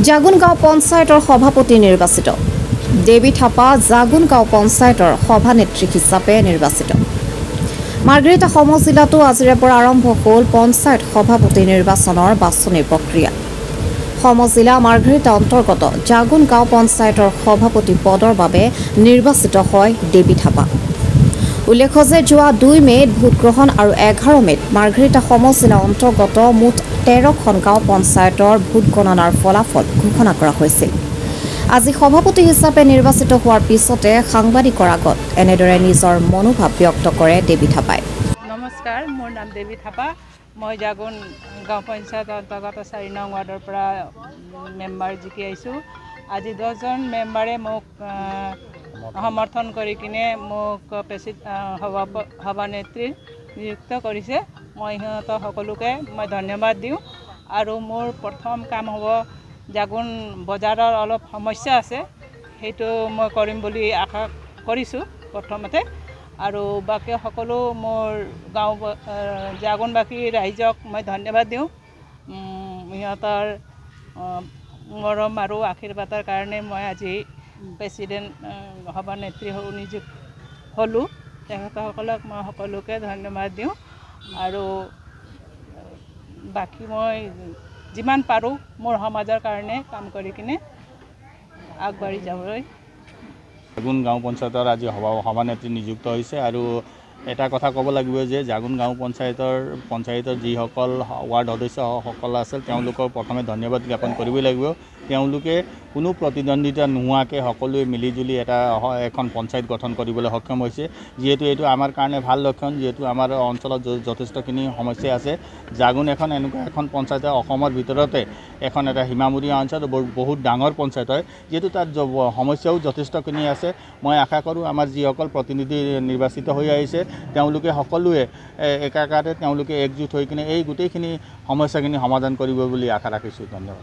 জাগুনগাঁও পঞ্চায়তৰ সভাপতি নিৰ্বাচিত। দেৱী থাপা জাগুনগাঁও পঞ্চায়তৰ সভানেত্ৰী হিচাপে নিৰ্বাচিত। মাৰ্ঘেৰিটা সমজিলাতো আজিৰে পৰা আৰম্ভ হ'ল পঞ্চায়ত সভাপতি নিৰ্বাচনৰ বাছনি প্ৰক্ৰিয়া। সমজিলা মাৰ্ঘেৰিটা অন্তৰ্গত জাগুনগাঁও পঞ্চায়তৰ সভাপতি পদৰ বাবে নিৰ্বাচিত হয় দেৱী থাপা। উল্লেখ্য যে যোৱা 2 মে'ত ভোটগ্ৰহণ আৰু 11 মে'ত মাৰ্ঘেৰিটা সমজিলা অন্তৰ্গত মুঠ 13খন গাঁও পঞ্চায়তৰ ভোট গণনাৰ ফলাফল ঘোষণা কৰা হৈছিল। আজি সভাপতি হিচাপে নিৰ্বাচিত হোৱাৰ পিছতে সাংবাদিকৰ আগত এনেদৰে নিজৰ মনোভাৱ ব্যক্ত কৰে দেৱী থাপাই। নমস্কাৰ, মোৰ নাম দেৱী থাপা। মই জাগুন গাঁও পঞ্চায়তৰ অন্তৰ্গত 4 নং ৱাৰ্ডৰ পৰা মেম্বাৰ জিকি আহিছোঁ। আজি 10জন মেম্বাৰে মোক সমৰ্থন কৰি কিনে মোক সভানেত্ৰী নিযুক্ত কৰিছে। মই সিহঁতক সকলোকে মই ধন্যবাদ দিওঁ। আৰু মোৰ প্ৰথম কাম হ'ব, জাগুন বজাৰৰ অলপ সমস্যা আছে, সেইটো মই কৰিম বুলি আশা কৰিছোঁ প্ৰথমতে। আৰু বাকী সকলো মোৰ গাঁও জাগুনবাসী ৰাইজক মই ধন্যবাদ দিওঁ। সিহঁতৰ মৰম আৰু আশীৰ্বাদৰ কাৰণে মই আজি প্ৰেছিডেণ্ট সভানেত্ৰী নিযুক্ত হ'লোঁ। তেখেতসকলক মই সকলোকে ধন্যবাদ দিওঁ। আৰু বাকী মই যিমান পাৰোঁ মোৰ সমাজৰ কাৰণে কাম কৰি কিনে আগবাঢ়ি যাবলৈ। জাগুন গাঁও পঞ্চায়তৰ আজি সভানেত্ৰী নিযুক্ত হৈছে। আৰু এটা কথা ক'ব লাগিব যে জাগুন গাঁও পঞ্চায়তৰ যিসকল ৱাৰ্ড সদস্যসকল আছিল তেওঁলোকক প্ৰথমে ধন্যবাদ জ্ঞাপন কৰিবই লাগিব। তেওঁলোকে কোনো প্ৰতিদ্বন্দ্বিতা নোহোৱাকৈ সকলোৱে মিলিজুলি এখন পঞ্চায়ত গঠন কৰিবলৈ সক্ষম হৈছে। যিহেতু এইটো আমাৰ কাৰণে ভাল লক্ষণ, যিহেতু আমাৰ অঞ্চলত যথেষ্টখিনি সমস্যা আছে। জাগুন এনেকুৱা এখন পঞ্চায়ত অসমৰ ভিতৰতে এটা সীমামূৰীয়া অঞ্চল, বহুত ডাঙৰ পঞ্চায়ত হয়, যিহেতু তাত সমস্যাও যথেষ্টখিনি আছে। মই আশা কৰোঁ আমাৰ যিসকল প্ৰতিনিধি নিৰ্বাচিত হৈ আহিছে তেওঁলোকে সকলোৱে একাকাৰে তেওঁলোকে একজোট হৈ কিনে এই গোটেইখিনি সমস্যাখিনি সমাধান কৰিব বুলি আশা ৰাখিছোঁ। ধন্যবাদ।